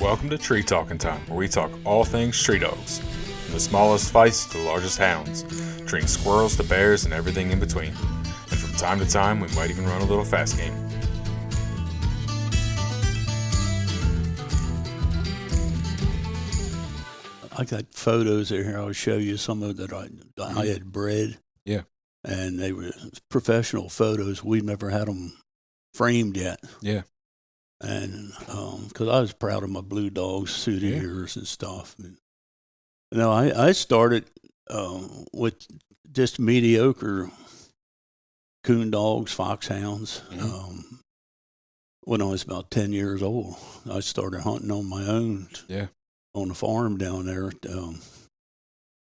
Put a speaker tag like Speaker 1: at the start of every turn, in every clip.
Speaker 1: Welcome to Tree Talking Time, where we talk all things tree dogs, from the smallest feists to the largest hounds, treating squirrels to bears and everything in between. And from time to time, we might even run a little fast game.
Speaker 2: I got photos here. I'll show you some of that I had bred.
Speaker 1: Yeah.
Speaker 2: And they were professional photos. We never had them framed yet.
Speaker 1: Yeah.
Speaker 2: And because I was proud of my blue dogs through the years and stuff. And, I started with just mediocre coon dogs, foxhounds. When I was about 10 years old, I started hunting on my own.
Speaker 1: Yeah.
Speaker 2: On the farm down there.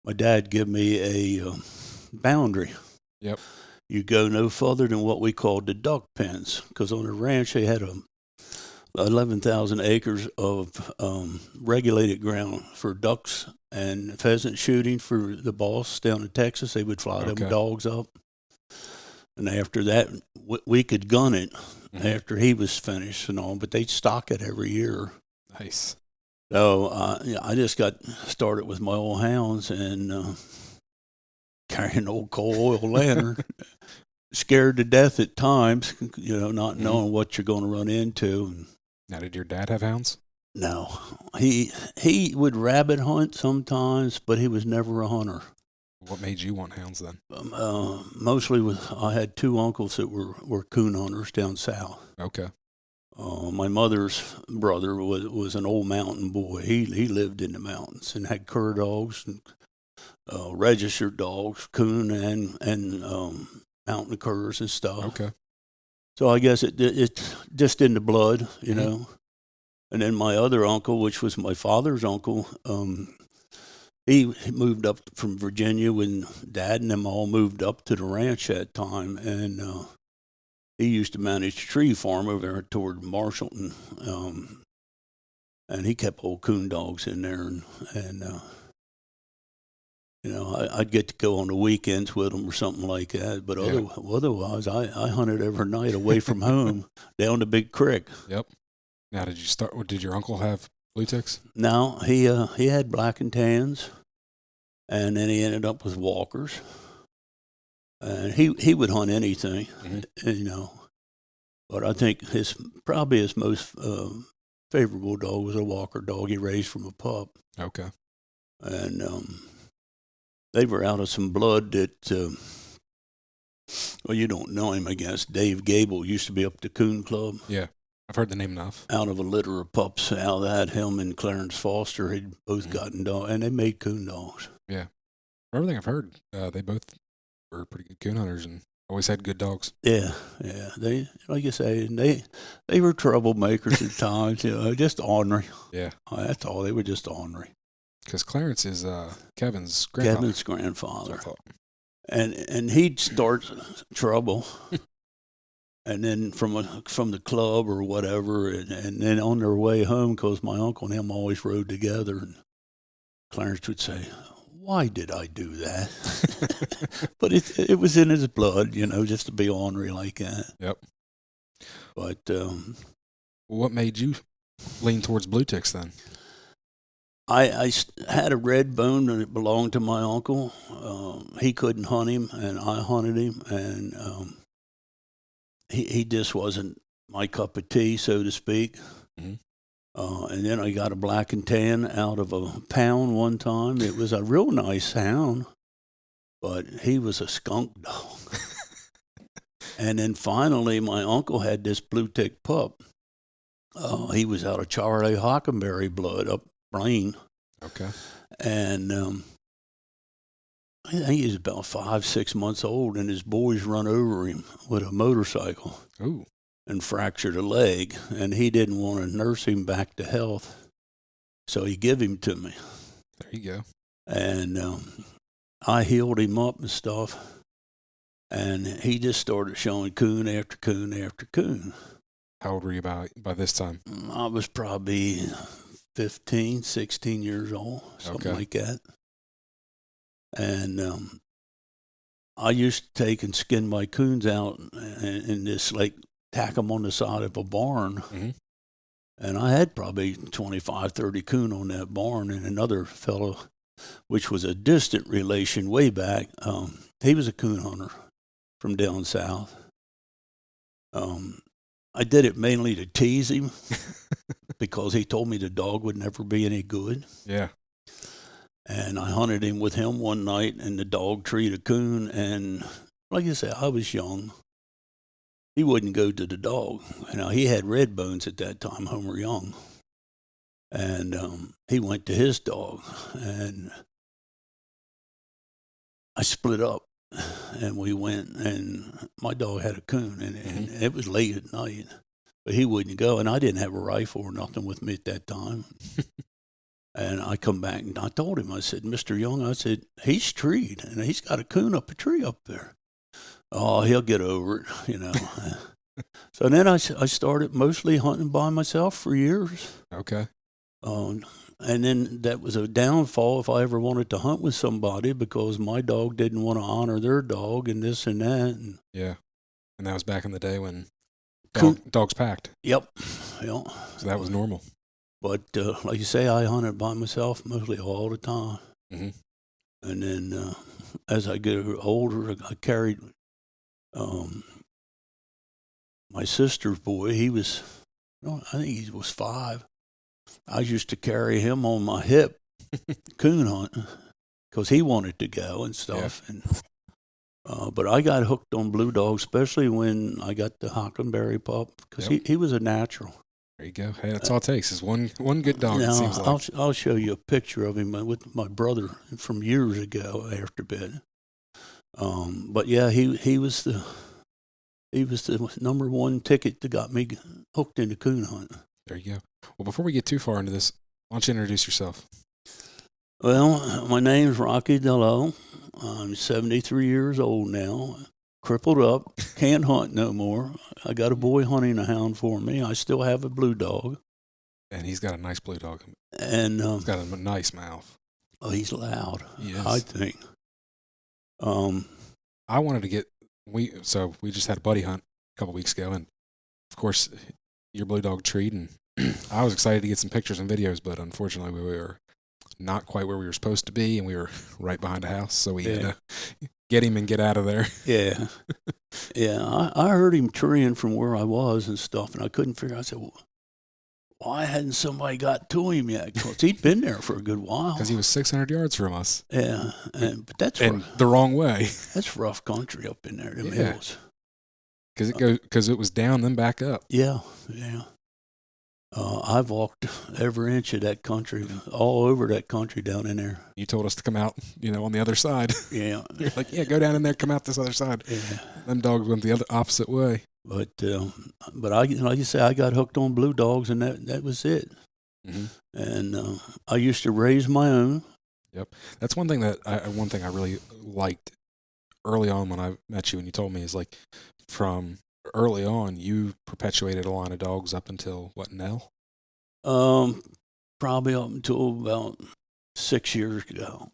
Speaker 2: My dad gave me a boundary.
Speaker 1: Yep.
Speaker 2: You go no further than what we called the duck pens, because on the ranch they had 11,000 acres of regulated ground for ducks and pheasant shooting for the boss down in Texas. They would fly them dogs up. And after that, we could gun it after he was finished and all, but they'd stock it every year.
Speaker 1: Nice.
Speaker 2: So I just got started with my old hounds and carrying an old coal oil lantern, scared to death at times, not knowing what you're going to run into.
Speaker 1: Now, did your dad have hounds?
Speaker 2: No, he would rabbit hunt sometimes, but he was never a hunter.
Speaker 1: What made you want hounds then?
Speaker 2: Mostly I had two uncles that were coon hunters down south.
Speaker 1: Okay.
Speaker 2: My mother's brother was an old mountain boy. He lived in the mountains and had cur dogs and registered dogs, coon and mountain curs and stuff.
Speaker 1: Okay.
Speaker 2: So I guess it's just in the blood, you know. And then my other uncle, which was my father's uncle, he moved up from Virginia when Dad and them all moved up to the ranch that time, and he used to manage a tree farm over there toward Marshallton, and he kept old coon dogs in there, and I'd get to go on the weekends with them or something like that. But otherwise, I hunted every night away from home down the Big Creek.
Speaker 1: Yep. Now, did your uncle have blueticks?
Speaker 2: No, he had black and tans, and then he ended up with walkers. And he would hunt anything, But I think his most favorable dog was a walker dog he raised from a pup.
Speaker 1: Okay.
Speaker 2: And they were out of some blood that, you don't know him, I guess. Dave Gable used to be up at the Coon Club.
Speaker 1: Yeah, I've heard the name enough. Out
Speaker 2: of a litter of pups out of that, him and Clarence Foster had both gotten dogs, and they made coon dogs.
Speaker 1: Yeah. From everything I've heard, they both were pretty good coon hunters and always had good dogs.
Speaker 2: Yeah. They, like you say, they were troublemakers at times, just ornery.
Speaker 1: Yeah.
Speaker 2: That's all. They were just ornery.
Speaker 1: Because Clarence is Kevin's grandfather.
Speaker 2: Kevin's grandfather. And he'd start trouble. And then from the club or whatever, and then on their way home, because my uncle and him always rode together, and Clarence would say, "Why did I do that?" But it was in his blood, just to be ornery like that.
Speaker 1: Yep.
Speaker 2: But
Speaker 1: what made you lean towards blueticks then?
Speaker 2: I had a red bone that belonged to my uncle. He couldn't hunt him, and I hunted him, and he just wasn't my cup of tea, so to speak. And then I got a black and tan out of a pound one time. It was a real nice hound, but he was a skunk dog. And then finally, my uncle had this blue tick pup. He was out of Charlie Hockenberry blood up Blaine.
Speaker 1: Okay.
Speaker 2: And I think he was about 5-6 months old, and his boys run over him with a motorcycle.
Speaker 1: Ooh.
Speaker 2: And fractured a leg, and he didn't want to nurse him back to health, so he gave him to me.
Speaker 1: There you go. And
Speaker 2: I healed him up and stuff, and he just started showing coon after coon after coon.
Speaker 1: How old were you by this time?
Speaker 2: I was probably 15, 16 years old, something like that. And I used to take and skin my coons out and just tack them on the side of a barn And I had probably 25, 30 coon on that barn, and another fellow, which was a distant relation way back, he was a coon hunter from down south. I did it mainly to tease him because he told me the dog would never be any good.
Speaker 1: Yeah.
Speaker 2: And I hunted him with him one night, and the dog treed a coon. And like I said, I was young. He wouldn't go to the dog. Now, he had red bones at that time, Homer Young. And he went to his dog. And I split up. And we went, and my dog had a coon, and it was late at night. But he wouldn't go, and I didn't have a rifle or nothing with me at that time. And I come back, and I told him, I said, Mr. Young, I said, he's treed, and he's got a coon up a tree up there. Oh, he'll get over it, you know. So then I started mostly hunting by myself for years.
Speaker 1: Okay.
Speaker 2: And then that was a downfall if I ever wanted to hunt with somebody, because my dog didn't want to honor their dog and this and that. And
Speaker 1: yeah. And that was back in the day when dogs packed.
Speaker 2: Yep. Yeah.
Speaker 1: So that was normal.
Speaker 2: But like you say, I hunted by myself mostly all the time.
Speaker 1: Mm-hmm.
Speaker 2: And then as I get older, I carried my sister's boy. He was, I think he was 5. I used to carry him on my hip, coon hunting, because he wanted to go and stuff. Yeah. And but I got hooked on blue dogs, especially when I got the Hockenberry pup, because he was a natural.
Speaker 1: There you go. Hey, that's all it takes is one good dog.
Speaker 2: Now,
Speaker 1: it seems like.
Speaker 2: I'll show you a picture of him with my brother from years ago after bed. But yeah, he was the number one ticket that got me hooked into coon hunting.
Speaker 1: There you go. Well, before we get too far into this, why don't you introduce yourself?
Speaker 2: Well, my name's Rocky Dillow. I'm 73 years old now, crippled up, can't hunt no more. I got a boy hunting a hound for me. I still have a blue dog.
Speaker 1: And he's got a nice blue dog.
Speaker 2: And
Speaker 1: he's got a nice mouth.
Speaker 2: Oh, he's loud,
Speaker 1: yes.
Speaker 2: I think.
Speaker 1: I wanted to get, we just had a buddy hunt a couple weeks ago, and of course, your blue dog treed, and I was excited to get some pictures and videos, but unfortunately we were not quite where we were supposed to be, and we were right behind the house, so we had to get him and get out of there.
Speaker 2: Yeah. Yeah, I heard him treeing from where I was and stuff, and I couldn't figure out. I said, well, why hadn't somebody got to him yet? Because he'd been there for a good while.
Speaker 1: Because he was 600 yards from us.
Speaker 2: Yeah, but that's
Speaker 1: the wrong way.
Speaker 2: That's rough country up in there, them hills.
Speaker 1: Because it was down, then back up.
Speaker 2: Yeah. I've walked every inch of that country, all over that country down in there.
Speaker 1: You told us to come out, on the other side.
Speaker 2: Yeah.
Speaker 1: You're like, go down in there, come out this other side.
Speaker 2: Yeah.
Speaker 1: Them dogs went the opposite way.
Speaker 2: But I, like you say, I got hooked on blue dogs, and that was it.
Speaker 1: Mm-hmm.
Speaker 2: And I used to raise my own.
Speaker 1: Yep. That's one thing I really liked early on when I met you and you told me is like from early on you perpetuated a line of dogs up until what, Nell?
Speaker 2: Probably up until about 6 years ago,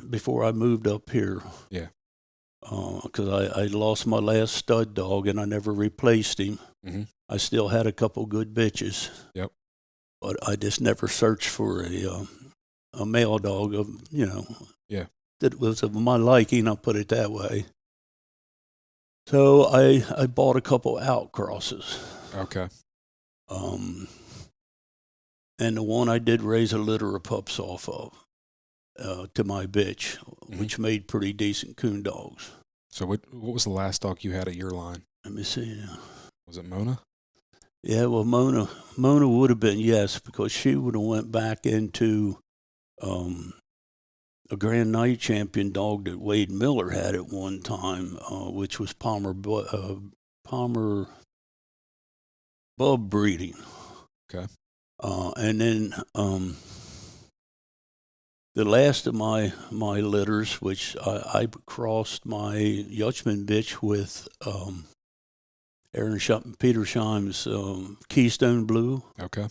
Speaker 2: before I moved up here.
Speaker 1: Yeah.
Speaker 2: Because I lost my last stud dog and I never replaced him.
Speaker 1: Mm-hmm.
Speaker 2: I still had a couple good bitches.
Speaker 1: Yep.
Speaker 2: But I just never searched for a male dog that was of my liking. I'll put it that way. So I bought a couple outcrosses.
Speaker 1: Okay.
Speaker 2: And the one I did raise a litter of pups off of to my bitch, which made pretty decent coon dogs.
Speaker 1: So what was the last dog you had at your line?
Speaker 2: Let me see.
Speaker 1: Was it Mona?
Speaker 2: Yeah, well, Mona would have been, yes, because she would have went back into a Grand Night champion dog that Wade Miller had at one time, which was Palmer Bub breeding.
Speaker 1: Okay.
Speaker 2: And then the last of my litters, which I crossed my Yutchman bitch with Aaron Petersheim's Keystone Blue.
Speaker 1: Okay.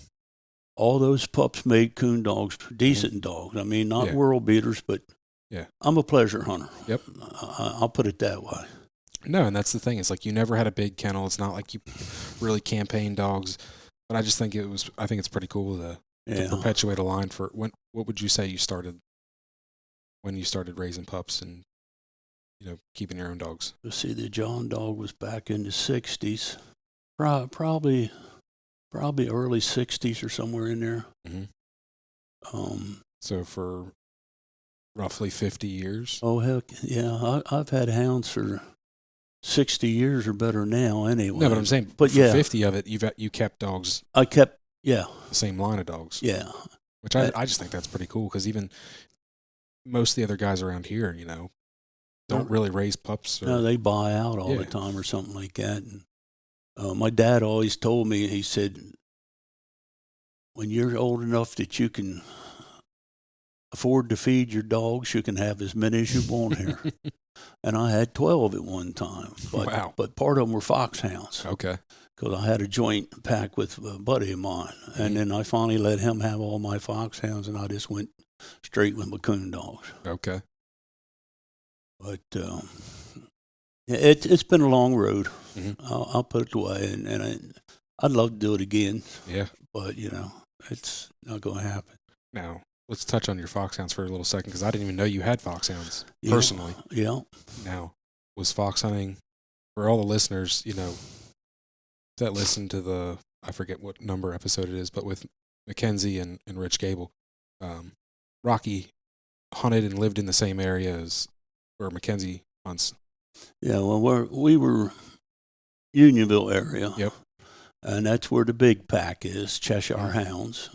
Speaker 2: All those pups made coon dogs, decent dogs. I mean, not world beaters, but I'm a pleasure hunter.
Speaker 1: Yep.
Speaker 2: I'll put it that way.
Speaker 1: No, and that's the thing. It's like you never had a big kennel. It's not like you really campaign dogs But I just think I think it's pretty cool to perpetuate a line for what would you say when you started raising pups and, keeping your own dogs?
Speaker 2: Let's see, the John dog was back in the 60s, probably early 60s or somewhere in there.
Speaker 1: Mm-hmm. So for roughly 50 years?
Speaker 2: Oh, heck, yeah. I've had hounds for 60 years or better now anyway.
Speaker 1: No, but I'm saying for 50 of it, you kept dogs.
Speaker 2: I kept, the
Speaker 1: same line of dogs.
Speaker 2: Yeah.
Speaker 1: Which I just think that's pretty cool because even most of the other guys around here, don't really raise pups.
Speaker 2: No, they buy out all the time or something like that. And my dad always told me, he said, when you're old enough that you can afford to feed your dogs, you can have as many as you want here. And I had 12 at one time. But,
Speaker 1: wow.
Speaker 2: But part of them were foxhounds.
Speaker 1: Okay.
Speaker 2: Because I had a joint pack with a buddy of mine. Mm-hmm. And then I finally let him have all my foxhounds, and I just went straight with my coon dogs.
Speaker 1: Okay.
Speaker 2: But it's been a long road.
Speaker 1: Mm-hmm.
Speaker 2: I'll put it away, and I'd love to do it again.
Speaker 1: Yeah.
Speaker 2: But, it's not going to happen.
Speaker 1: Now, let's touch on your foxhounds for a little second, because I didn't even know you had foxhounds personally.
Speaker 2: Yeah.
Speaker 1: Now, was fox hunting, for all the listeners, that listen to I forget what number episode it is, but with Mackenzie and Rich Gable, Rocky hunted and lived in the same area as where Mackenzie hunts. Yeah,
Speaker 2: well, we were Unionville area.
Speaker 1: Yep.
Speaker 2: And that's where the big pack is, Cheshire Hounds,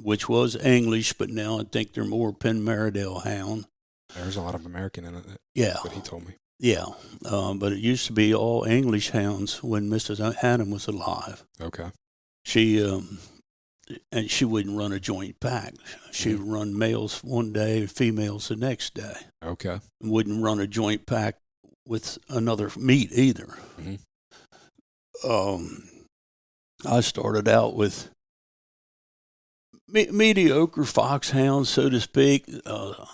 Speaker 2: which was English, but now I think they're more Penn-Meredale Hound.
Speaker 1: There's a lot of American in it.
Speaker 2: Yeah.
Speaker 1: That's what he told me.
Speaker 2: Yeah, but it used to be all English hounds when Mrs. Hannum was alive.
Speaker 1: Okay.
Speaker 2: She wouldn't run a joint pack. She'd run males one day, females the next day.
Speaker 1: Okay.
Speaker 2: Wouldn't run a joint pack with another meat either.
Speaker 1: Mm-hmm.
Speaker 2: I started out with mediocre foxhounds, so to speak.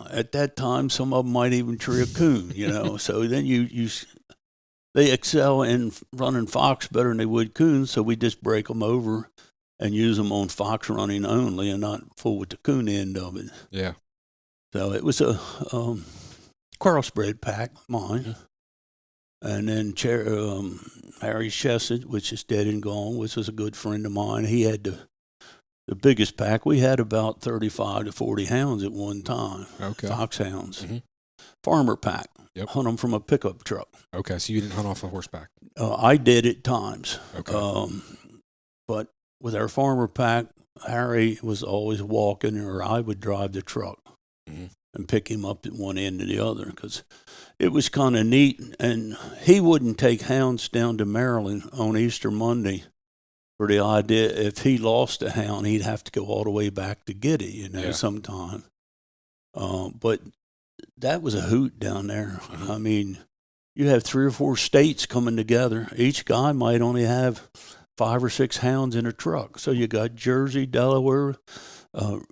Speaker 2: At that time, some of them might even tree a coon, So then they excel in running fox better than they would coons, so we just break them over and use them on fox running only and not fool with the coon end of it.
Speaker 1: Yeah.
Speaker 2: So it was a crossbred pack, mine. And then Harry Chesed, which is dead and gone, which was a good friend of mine. He had the biggest pack. We had about 35 to 40 hounds at one time.
Speaker 1: Okay.
Speaker 2: Foxhounds.
Speaker 1: Mm-hmm.
Speaker 2: Farmer pack.
Speaker 1: Yep.
Speaker 2: Hunt them from a pickup truck.
Speaker 1: Okay, so you didn't hunt off a horseback?
Speaker 2: I did at times.
Speaker 1: Okay.
Speaker 2: But with our farmer pack, Harry was always walking, or I would drive the truck and pick him up at one end or the other, because it was kind of neat. And he wouldn't take hounds down to Maryland on Easter Monday for the idea if he lost a hound, he'd have to go all the way back to get it, sometime. But that was a hoot down there. I mean, you have 3 or 4 states coming together. Each guy might only have 5 or 6 hounds in a truck. So you got Jersey, Delaware,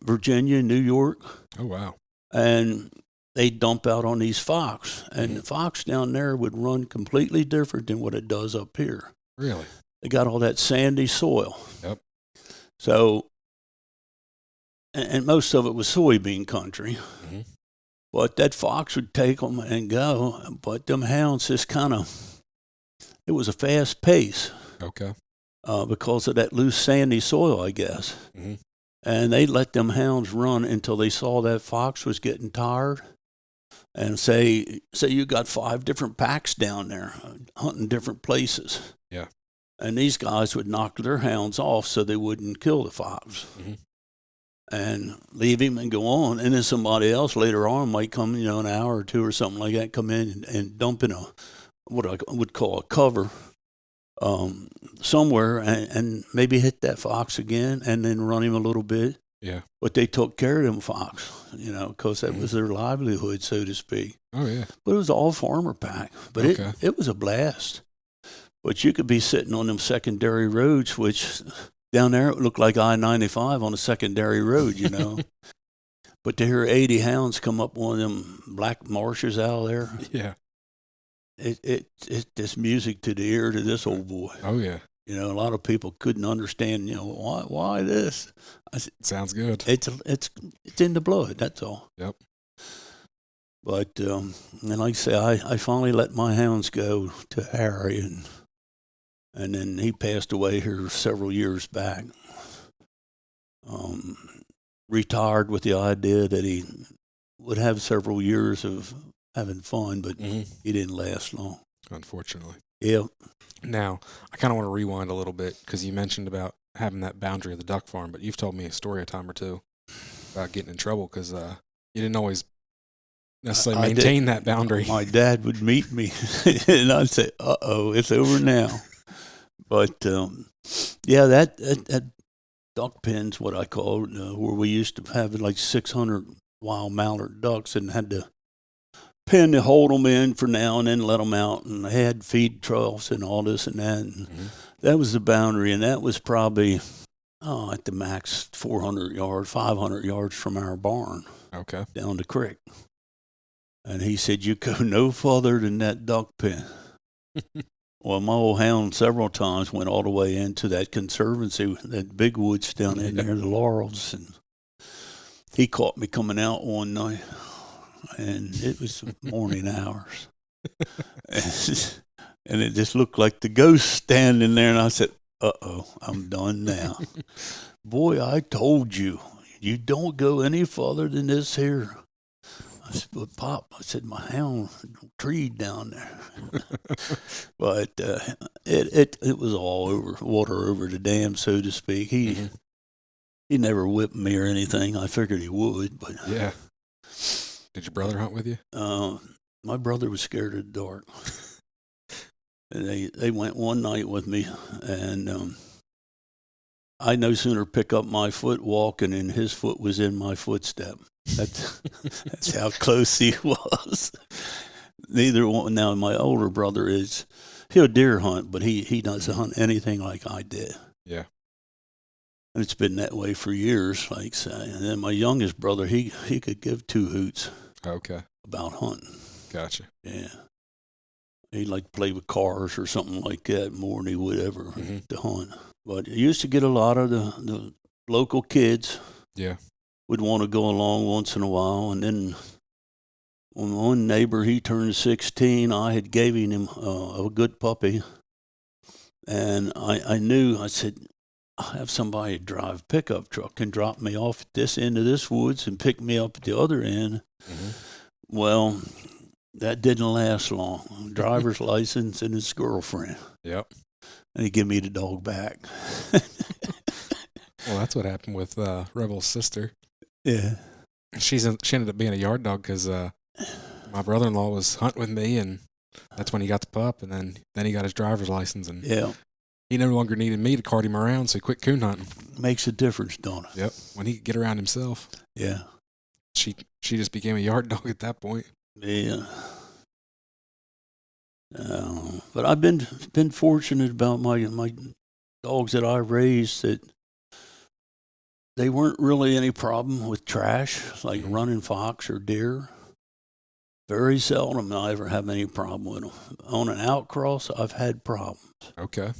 Speaker 2: Virginia, New York.
Speaker 1: Oh, wow.
Speaker 2: And they dump out on these fox. And the fox down there would run completely different than what it does up here.
Speaker 1: Really?
Speaker 2: They got all that sandy soil.
Speaker 1: Yep.
Speaker 2: So, and most of it was soybean country.
Speaker 1: Mm-hmm.
Speaker 2: But that fox would take them and go. But them hounds just it was a fast pace.
Speaker 1: Okay.
Speaker 2: Because of that loose sandy soil, I guess.
Speaker 1: Mm-hmm.
Speaker 2: And they let them hounds run until they saw that fox was getting tired. And say you got 5 different packs down there hunting different places.
Speaker 1: Yeah.
Speaker 2: And these guys would knock their hounds off so they wouldn't kill the fox.
Speaker 1: Mm-hmm.
Speaker 2: And leave him and go on. And then somebody else later on might come, an hour or 2 or something like that, come in and dump in what I would call a cover somewhere and maybe hit that fox again and then run him a little bit.
Speaker 1: Yeah.
Speaker 2: But they took care of them fox, because that was their livelihood, so to speak.
Speaker 1: Oh, yeah.
Speaker 2: But it was all farmer pack. But it was a blast. But you could be sitting on them secondary roads, which down there it looked like I-95 on a secondary road, But to hear 80 hounds come up one of them black marshes out of there,
Speaker 1: yeah,
Speaker 2: it's just music to the ear to this old boy.
Speaker 1: Oh, yeah.
Speaker 2: You know, a lot of people couldn't understand. You know, why this? I said,
Speaker 1: Sounds good.
Speaker 2: it's in the blood. That's all.
Speaker 1: Yep.
Speaker 2: But and like I say, I finally let my hounds go to Harry, and then he passed away here several years back. Retired with the idea that he would have several years of having fun, but he didn't last long.
Speaker 1: Unfortunately.
Speaker 2: Yeah.
Speaker 1: Now, I kind of want to rewind a little bit because you mentioned about having that boundary of the duck farm, but you've told me a story a time or two about getting in trouble because you didn't always necessarily maintain that boundary.
Speaker 2: My dad would meet me, and I'd say, "Uh-oh, it's over now." But yeah, that duck pen's what I call it, where we used to have like 600 wild mallard ducks and had to pen to hold them in for now and then let them out, and they had feed troughs and all this and that. And that was the boundary, and that was probably at the max 400 yards, 500 yards from our barn.
Speaker 1: Okay.
Speaker 2: Down the creek. And he said, "You go no further than that duck pen." Well, my old hound several times went all the way into that conservancy, that big woods down in there, the laurels, and he caught me coming out one night, and it was morning hours, and it just looked like the ghost standing there, and I said, "Uh-oh, I'm done now." "Boy, I told you, you don't go any further than this here." I said, "But Pop," I said, "my hound treed down there." But it was all over, water over the dam, so to speak. He never whipped me or anything. I figured he would, but
Speaker 1: yeah. Did your brother hunt with you?
Speaker 2: My brother was scared of the dark. And they went one night with me, and I no sooner pick up my foot walking, and his foot was in my footstep. That's how close he was. Neither one. Now my older brother he'll deer hunt, but he doesn't hunt anything like I did.
Speaker 1: Yeah.
Speaker 2: And it's been that way for years, like say. And then my youngest brother, he could give two hoots.
Speaker 1: Okay.
Speaker 2: About hunting.
Speaker 1: Gotcha.
Speaker 2: Yeah. He'd like to play with cars or something like that more than he would ever to hunt. But I used to get a lot of the local kids.
Speaker 1: Yeah.
Speaker 2: Would want to go along once in a while, and then when one neighbor, he turned 16, I had gave him a good puppy, and I knew, I said, "I'll have somebody drive a pickup truck and drop me off at this end of this woods and pick me up at the other end." Well, that didn't last long. Driver's license and his girlfriend.
Speaker 1: Yep.
Speaker 2: And he gave me the dog back.
Speaker 1: Well, that's what happened with Rebel's sister.
Speaker 2: Yeah.
Speaker 1: She ended up being a yard dog because my brother-in-law was hunting with me, and that's when he got the pup, and then he got his driver's license, and he no longer needed me to cart him around, so he quit coon hunting.
Speaker 2: Makes a difference, don't it?
Speaker 1: Yep. When he could get around himself.
Speaker 2: Yeah.
Speaker 1: She just became a yard dog at that point.
Speaker 2: Yeah. But I've been fortunate about my dogs that I raised, that they weren't really any problem with trash, like running fox or deer. Very seldom I ever have any problem with them. On an outcross, I've had problems.
Speaker 1: Okay.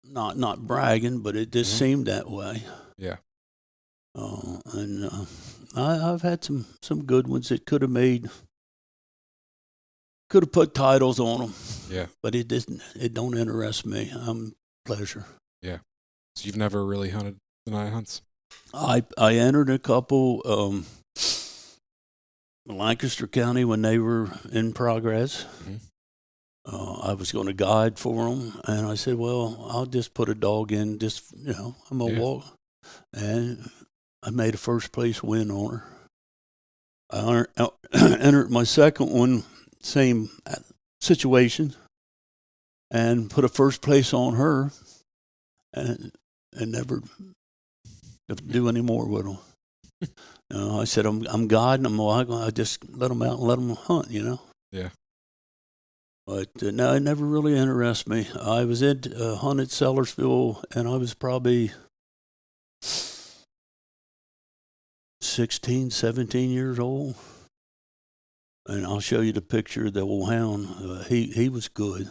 Speaker 2: Not bragging, but it just seemed that way.
Speaker 1: Yeah.
Speaker 2: And I've had some good ones that could have put titles on them.
Speaker 1: Yeah.
Speaker 2: But it didn't. It don't interest me. I'm pleasure.
Speaker 1: Yeah. So you've never really hunted the night hunts?
Speaker 2: I entered a couple Lancaster County when they were in progress. I was going to guide for them, and I said, "Well, I'll just put a dog in. Just I'm gonna walk." And I made a first place win on her. I entered my second one, same situation, and put a first place on her, and never do any more with them. I said, I'm guiding them. I just let them out and let them hunt,
Speaker 1: Yeah.
Speaker 2: But no, it never really interested me. I was at hunted Sellersville, and I was probably 16, 17 years old. And I'll show you the picture of the old hound. He was good.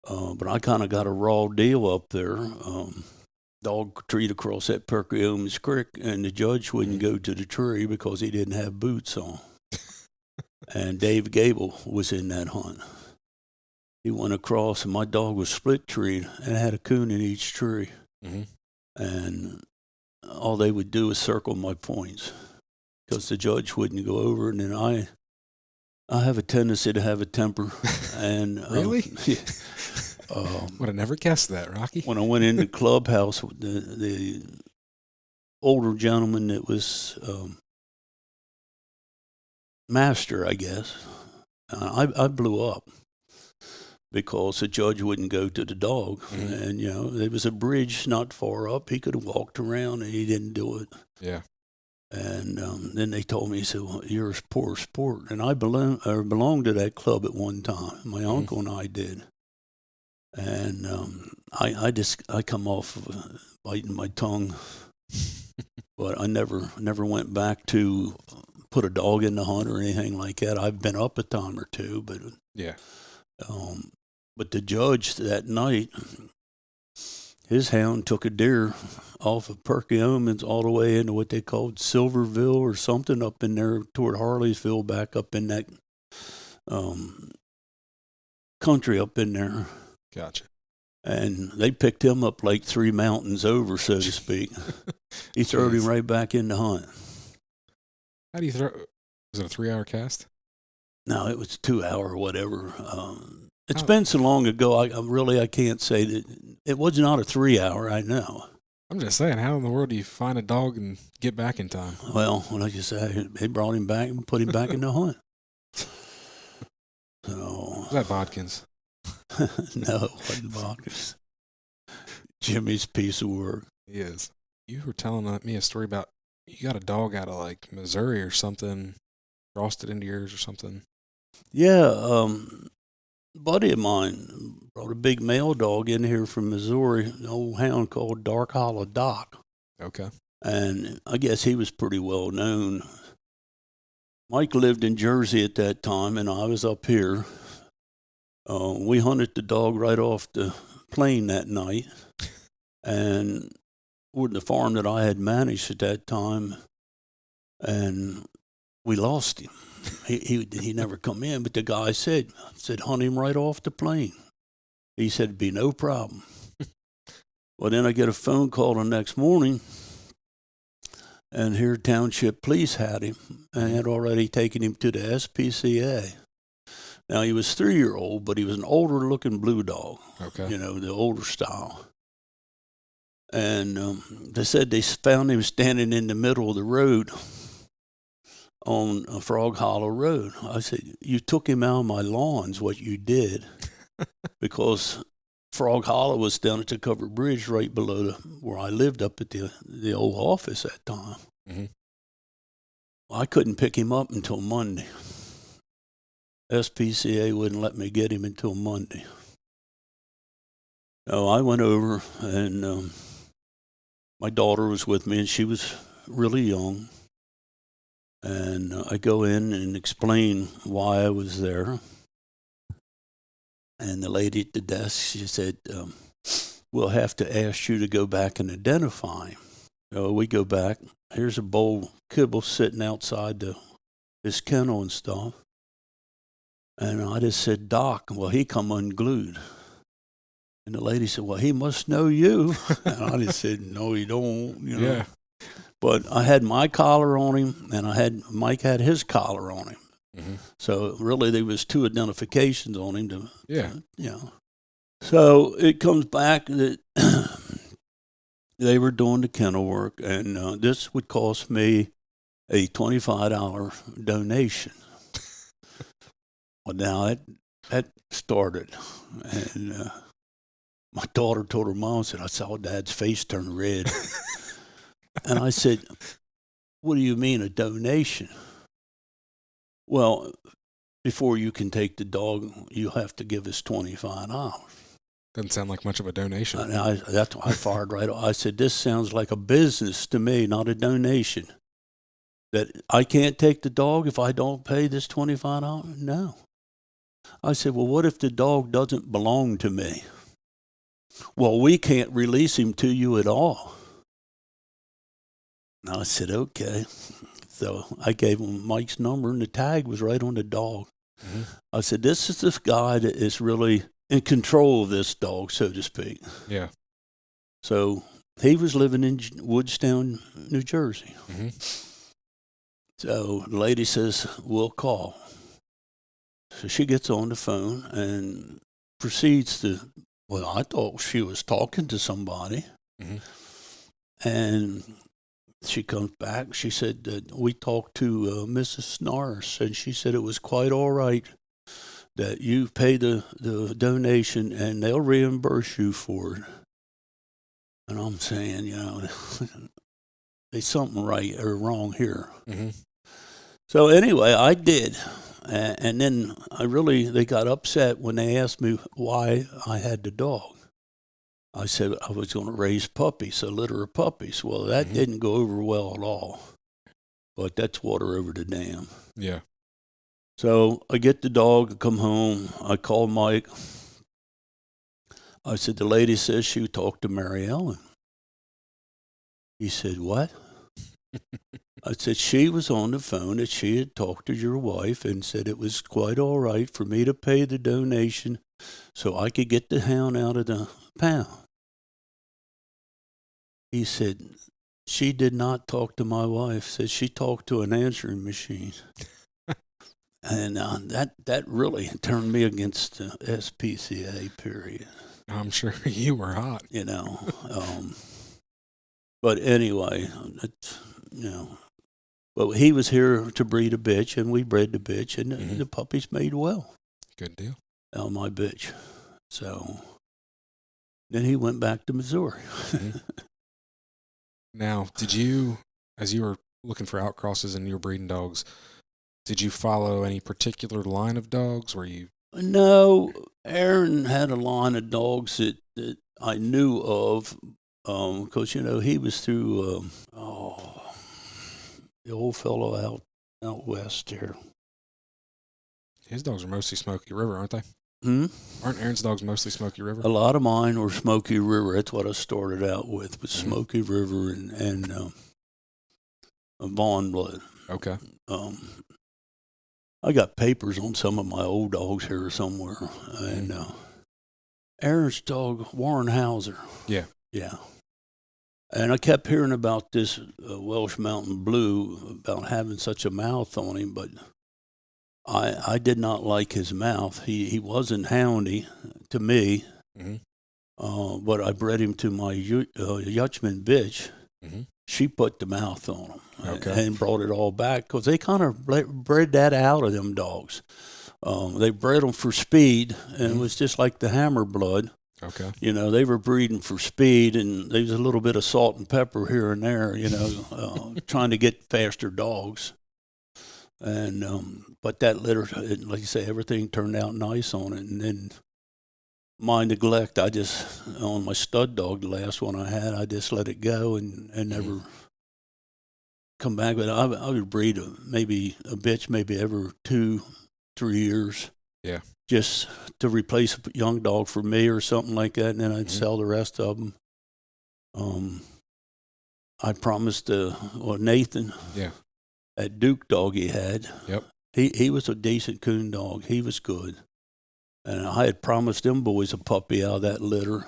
Speaker 2: But I kind of got a raw deal up there. Dog treed across that Perkiomes Creek, and the judge wouldn't go to the tree because he didn't have boots on. And Dave Gable was in that hunt. He went across, and my dog was split treed and had a coon in each tree.
Speaker 1: Mm-hmm.
Speaker 2: And all they would do was circle my points because the judge wouldn't go over. And then I have a tendency to have a temper. And
Speaker 1: Really?
Speaker 2: Yeah.
Speaker 1: Would have never guessed that, Rocky.
Speaker 2: When I went in the clubhouse, the older gentleman that was master, I guess, I blew up because the judge wouldn't go to the dog.
Speaker 1: Mm-hmm.
Speaker 2: And, there was a bridge not far up. He could have walked around, and he didn't do it.
Speaker 1: Yeah.
Speaker 2: And then they told me, he said, well, you're a poor sport. And I belonged to that club at one time. My uncle and I did. And I come off of biting my tongue, but I never went back to put a dog in the hunt or anything like that. I've been up a time or two, but
Speaker 1: Yeah.
Speaker 2: But the judge that night, his hound took a deer off of Perkiomes all the way into what they called Silverville or something up in there toward Harleysville, back up in that country up in there.
Speaker 1: Gotcha.
Speaker 2: And they picked him up like 3 mountains over, so to speak. He threw him right back in the hunt.
Speaker 1: How do you throw? Was it a 3-hour cast?
Speaker 2: No, it was 2 hour or whatever. It's been so long ago, I can't say that. It was not a 3 hour, I know.
Speaker 1: I'm just saying, how in the world do you find a dog and get back in time?
Speaker 2: Well, like you say, they brought him back and put him back in the hunt. So
Speaker 1: Was that Bodkins?
Speaker 2: No, it wasn't Bacchus. Jimmy's piece of work.
Speaker 1: He is. You were telling me a story about you got a dog out of like Missouri or something, crossed it into yours or something.
Speaker 2: Yeah, a buddy of mine brought a big male dog in here from Missouri, an old hound called Dark Hollow Doc.
Speaker 1: Okay.
Speaker 2: And I guess he was pretty well known. Mike lived in Jersey at that time, and I was up here. We hunted the dog right off the plane that night, and with the farm that I had managed at that time, and we lost him. He never come in, but the guy said hunt him right off the plane. He said it'd be no problem. Well, then I get a phone call the next morning, and here township police had him and had already taken him to the SPCA. Now, he was 3-year-old, but he was an older-looking blue dog.
Speaker 1: Okay.
Speaker 2: The older style. And they said they found him standing in the middle of the road on a Frog Hollow Road. I said, you took him out of my lawn's what you did, because Frog Hollow was down at the covered bridge right below where I lived up at the old office that time.
Speaker 1: Mm-hmm.
Speaker 2: I couldn't pick him up until Monday. SPCA wouldn't let me get him until Monday. So I went over, and my daughter was with me, and she was really young. And I go in and explain why I was there. And the lady at the desk, she said, we'll have to ask you to go back and identify him. So we go back. Here's a bowl of kibble sitting outside his kennel and stuff. And I just said, Doc. Well, he come unglued. And the lady said, well, he must know you. And I just said, no, he don't.
Speaker 1: Yeah.
Speaker 2: But I had my collar on him, and Mike had his collar on him.
Speaker 1: Mm-hmm.
Speaker 2: So really there was 2 identifications on him.
Speaker 1: Yeah.
Speaker 2: So it comes back that they were doing the kennel work, and this would cost me a $25 donation. Well, now that started, and my daughter told her mom, said, I saw Dad's face turn red. And I said, what do you mean a donation? Well, before you can take the dog, you have to give us $25.
Speaker 1: Doesn't sound like much of a donation.
Speaker 2: And that's why I fired right off. I said, this sounds like a business to me, not a donation. That I can't take the dog if I don't pay this $25? No. I said, well, what if the dog doesn't belong to me? Well, we can't release him to you at all. And I said, okay. So I gave him Mike's number, and the tag was right on the dog.
Speaker 1: Mm-hmm.
Speaker 2: I said, this is this guy that is really in control of this dog, so to speak.
Speaker 1: Yeah.
Speaker 2: So he was living in Woodstown, New Jersey.
Speaker 1: Mm-hmm.
Speaker 2: So the lady says, we'll call. So she gets on the phone and proceeds to, well, I thought she was talking to somebody.
Speaker 1: Mm-hmm.
Speaker 2: And she comes back. She said that we talked to Mrs. Snars, and she said it was quite all right that you pay the donation and they'll reimburse you for it. And I'm saying, you know, there's something right or wrong here.
Speaker 1: Mm-hmm.
Speaker 2: So anyway, I did. And then they got upset when they asked me why I had the dog. I said I was going to raise puppies, a litter of puppies. Well, that didn't go over well at all. But that's water over the dam.
Speaker 1: Yeah.
Speaker 2: So I get the dog, I come home, I call Mike. I said, the lady says she talked to Mary Ellen. He said, what? I said, she was on the phone that she had talked to your wife and said it was quite all right for me to pay the donation so I could get the hound out of the pound. He said, she did not talk to my wife. Said she talked to an answering machine. And that really turned me against the SPCA, period.
Speaker 1: I'm sure you were hot.
Speaker 2: You know. But anyway, you know. But he was here to breed a bitch, and we bred the bitch, and the puppies made well.
Speaker 1: Good deal.
Speaker 2: On my bitch. So then he went back to Missouri.
Speaker 1: Mm-hmm. Now, did you, as you were looking for outcrosses and you were breeding dogs, did you follow any particular line of dogs? Were you? No,
Speaker 2: Aaron had a line of dogs that I knew of, because, you know, he was through, the old fellow out west here.
Speaker 1: His dogs are mostly Smoky River, aren't they?
Speaker 2: Hmm?
Speaker 1: Aren't Aaron's dogs mostly Smoky River?
Speaker 2: A lot of mine were Smoky River. That's what I started out with, Smoky River and Vaughn blood.
Speaker 1: Okay.
Speaker 2: I got papers on some of my old dogs here somewhere. And Aaron's dog, Warren Hauser.
Speaker 1: Yeah.
Speaker 2: Yeah. And I kept hearing about this Welsh Mountain Blue, about having such a mouth on him, but I did not like his mouth. He wasn't houndy to me, but I bred him to my Yutchman bitch. Mm-hmm. She put the mouth on him and brought it all back, because they kind of bred that out of them dogs. They bred them for speed, and it was just like the hammer blood.
Speaker 1: Okay.
Speaker 2: You know, they were breeding for speed, and there was a little bit of salt and pepper here and there, you know, trying to get faster dogs. And but that litter, like you say, everything turned out nice on it. And then my neglect, I just, on my stud dog, the last one I had, I just let it go and never come back. But I would breed maybe a bitch maybe every 2-3 years.
Speaker 1: Yeah.
Speaker 2: Just to replace a young dog for me or something like that, and then I'd sell the rest of them. I promised Nathan.
Speaker 1: Yeah.
Speaker 2: That Duke dog he had.
Speaker 1: Yep.
Speaker 2: He was a decent coon dog. He was good. And I had promised them boys a puppy out of that litter.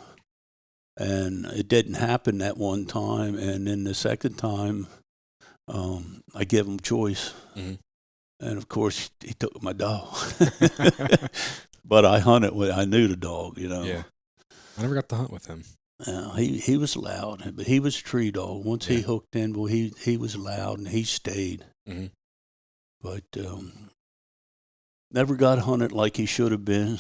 Speaker 2: And it didn't happen that one time. And then the second time, I gave him choice. Mm-hmm. And, of course, he took my dog. But I hunted with, I knew the dog, you know.
Speaker 1: Yeah. I never got to hunt with him.
Speaker 2: He was loud, but he was a tree dog. Once he hooked in, well, he was loud, and he stayed. Mm-hmm. But never got hunted like he should have been,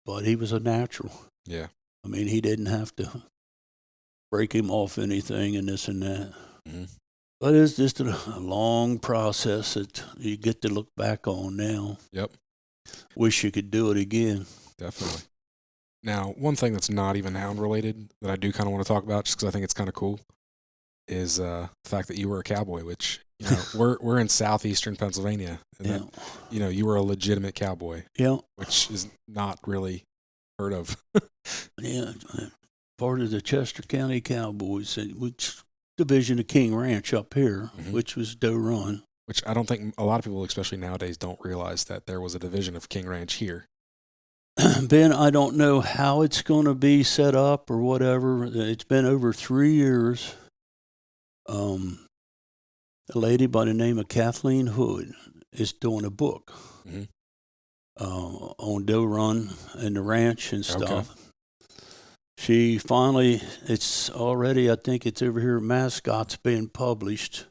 Speaker 2: but he was a natural.
Speaker 1: Yeah.
Speaker 2: I mean, he didn't have to break him off anything and this and that. Mm-hmm. But it's just a long process that you get to look back on now.
Speaker 1: Yep.
Speaker 2: Wish you could do it again.
Speaker 1: Definitely. Now, one thing that's not even hound related that I do kind of want to talk about, just because I think it's kind of cool, is the fact that you were a cowboy, which, you know, we're in southeastern Pennsylvania, and
Speaker 2: Yeah.
Speaker 1: that, you know, you were a legitimate cowboy,
Speaker 2: Yeah.
Speaker 1: which is not really heard of.
Speaker 2: Yeah. Part of the Chester County Cowboys, which division of King Ranch up here,
Speaker 1: Mhm.
Speaker 2: which was Doe Run.
Speaker 1: Which I don't think a lot of people, especially nowadays, don't realize that there was a division of King Ranch here.
Speaker 2: Ben, I don't know how it's going to be set up or whatever. It's been over 3 years. A lady by the name of Kathleen Hood is doing a book
Speaker 1: Mhm.
Speaker 2: on Doe Run and the ranch and stuff.
Speaker 1: Okay.
Speaker 2: She finally, it's already, I think it's over here, Mascot's being published.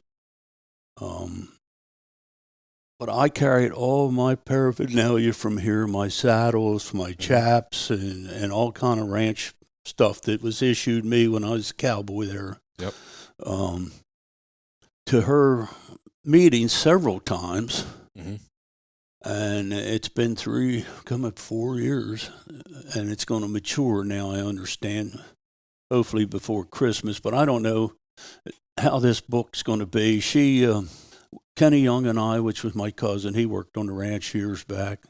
Speaker 2: But I carried all my paraphernalia from here, my saddles, my chaps, and all kind of ranch stuff that was issued me when I was a cowboy there.
Speaker 1: Yep.
Speaker 2: To her meeting several times,
Speaker 1: Mm-hmm.
Speaker 2: and it's been 4 years, and it's going to mature now, I understand, hopefully before Christmas. But I don't know how this book's going to be. Kenny Young and I, which was my cousin, he worked on the ranch years back.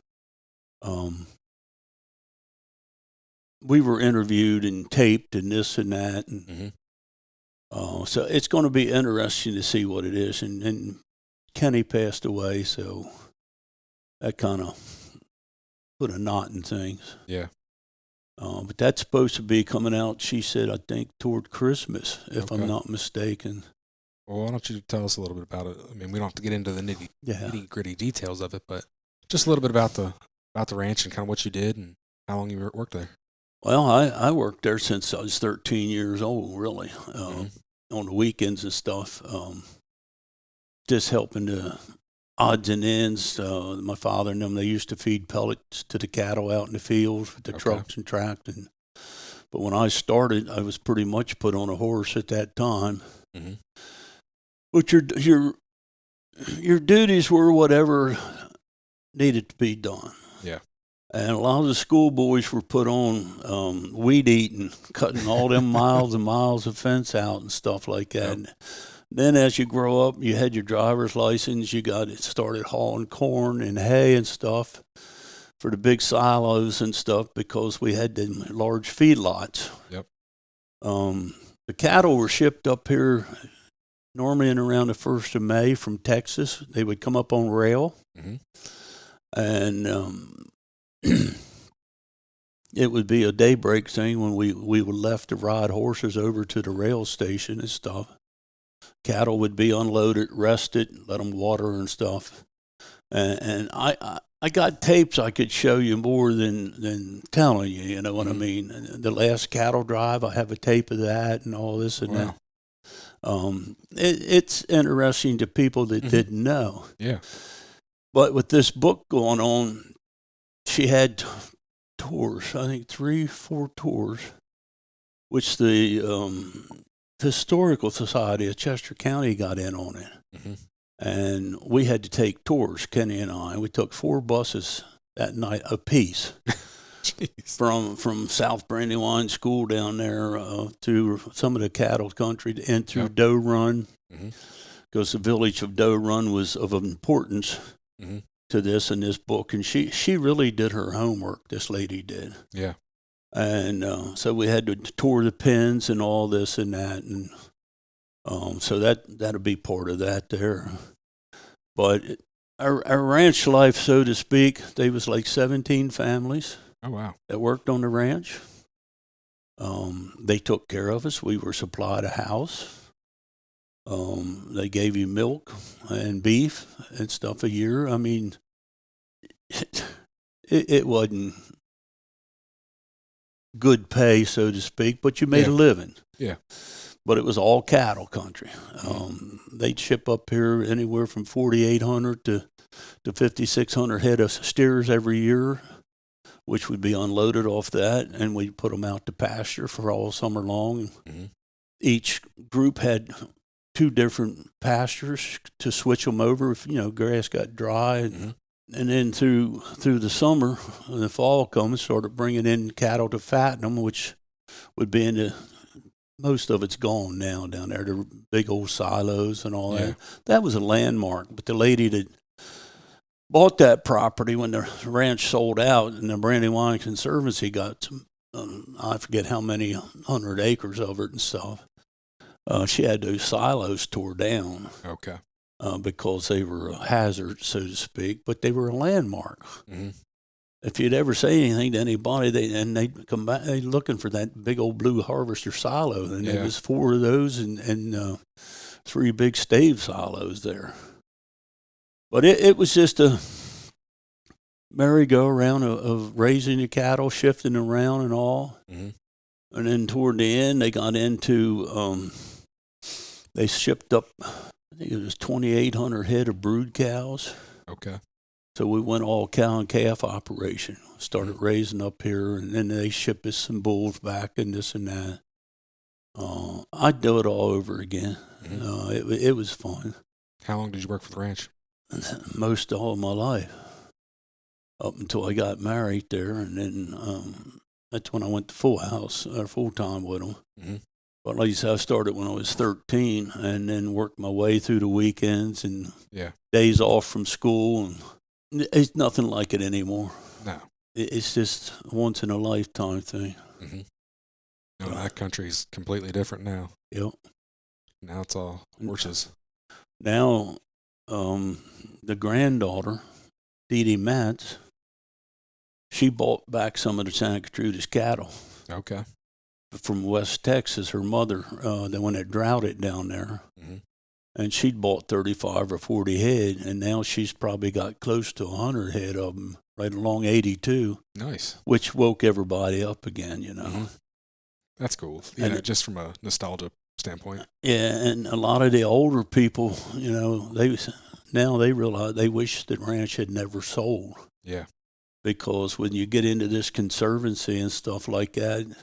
Speaker 2: We were interviewed and taped and this and that. And
Speaker 1: Mm-hmm.
Speaker 2: so it's going to be interesting to see what it is. And Kenny passed away, so that kind of put a knot in things.
Speaker 1: Yeah.
Speaker 2: But that's supposed to be coming out, she said, I think, toward Christmas, if
Speaker 1: Okay.
Speaker 2: I'm not mistaken.
Speaker 1: Well, why don't you tell us a little bit about it? I mean, we don't have to get into the nitty gritty details of it, but just a little bit about the ranch and kind of what you did and how long you worked there.
Speaker 2: Well, I worked there since I was 13 years old, really, on the weekends and stuff, just helping the odds and ends. My father and them, they used to feed pellets to the cattle out in the fields with the trucks and tractors. But when I started, I was pretty much put on a horse at that time.
Speaker 1: Mm-hmm.
Speaker 2: But your duties were whatever needed to be done.
Speaker 1: Yeah.
Speaker 2: And a lot of the schoolboys were put on weed eating, cutting all them miles and miles of fence out and stuff like that.
Speaker 1: Yep.
Speaker 2: And then as you grow up, you had your driver's license, you started hauling corn and hay and stuff for the big silos and stuff because we had the large feedlots.
Speaker 1: Yep.
Speaker 2: The cattle were shipped up here normally in around the 1st of May from Texas. They would come up on rail.
Speaker 1: Mm-hmm.
Speaker 2: And it would be a daybreak thing when we would left to ride horses over to the rail station and stuff. Cattle would be unloaded, rested, let them water and stuff. And I got tapes I could show you more than telling you, you know what I mean? The last cattle drive, I have a tape of that and all this and that. It's interesting to people that didn't know.
Speaker 1: Yeah.
Speaker 2: But with this book going on, she had tours, I think 3-4 tours, which the Historical Society of Chester County got in on it.
Speaker 1: Mm-hmm.
Speaker 2: And we had to take tours, Kenny and I. We took 4 buses that night apiece. From South Brandywine School down there to some of the cattle country and through Doe Run, because the village of Doe Run was of importance to this in this book. And she really did her homework, this lady did.
Speaker 1: Yeah.
Speaker 2: And so we had to tour the pens and all this and that. And so that'll be part of that there. But our ranch life, so to speak, they was like 17 families.
Speaker 1: Oh, wow.
Speaker 2: That worked on the ranch. They took care of us. We were supplied a house. They gave you milk and beef and stuff a year. I mean, it wasn't good pay, so to speak, but you made a living.
Speaker 1: Yeah.
Speaker 2: But it was all cattle country. They'd ship up here anywhere from 4,800 to 5,600 head of steers every year, which would be unloaded off that, and we'd put them out to pasture for all summer long. Each group had 2 different pastures to switch them over if, grass got dry. And then through the summer, when the fall comes, started bringing in cattle to fatten them, which would be in the most of it's gone now down there. The big old silos and all
Speaker 1: Yeah.
Speaker 2: that. That was a landmark. But the lady that bought that property when the ranch sold out and the Brandywine Conservancy got some, I forget how many 100 acres of it and stuff. She had those silos tore down.
Speaker 1: Okay.
Speaker 2: Because they were a hazard, so to speak, but they were a landmark.
Speaker 1: Mm-hmm.
Speaker 2: If you'd ever say anything to anybody, they'd come back, they'd looking for that big old blue harvester silo, and there was 4 of those and 3 big stave silos there. But it was just a merry-go-round of raising the cattle, shifting around and all. Mm-hmm. And then toward the end, they got into, they shipped up, I think it was 2,800 head of brood cows.
Speaker 1: Okay.
Speaker 2: So we went all cow and calf operation, started raising up here, and then they shipped us some bulls back and this and that. I'd do it all over again. Mm-hmm. It was fun.
Speaker 1: How long did you work for the ranch?
Speaker 2: Most all of my life, up until I got married there, and then that's when I went to full time with them. Mm-hmm. But like you said, I started when I was 13, and then worked my way through the weekends and days off from school, and it's nothing like it anymore.
Speaker 1: No.
Speaker 2: It's just a once-in-a-lifetime thing.
Speaker 1: Mm-hmm. No, that country's completely different now.
Speaker 2: Yep.
Speaker 1: Now it's all horses.
Speaker 2: Now, the granddaughter, Dee Dee Matz, she bought back some of the Santa Gertrudis cattle.
Speaker 1: Okay.
Speaker 2: From West Texas, her mother, when it droughted down there. Mm-hmm. And she'd bought 35 or 40 head, and now she's probably got close to 100 head of them, right along 82.
Speaker 1: Nice.
Speaker 2: Which woke everybody up again, you know. Mm-hmm.
Speaker 1: That's cool. Yeah, just from a nostalgia standpoint.
Speaker 2: Yeah, and a lot of the older people, you know, they realize they wish the ranch had never sold.
Speaker 1: Yeah. Because
Speaker 2: when you get into this conservancy and stuff like that,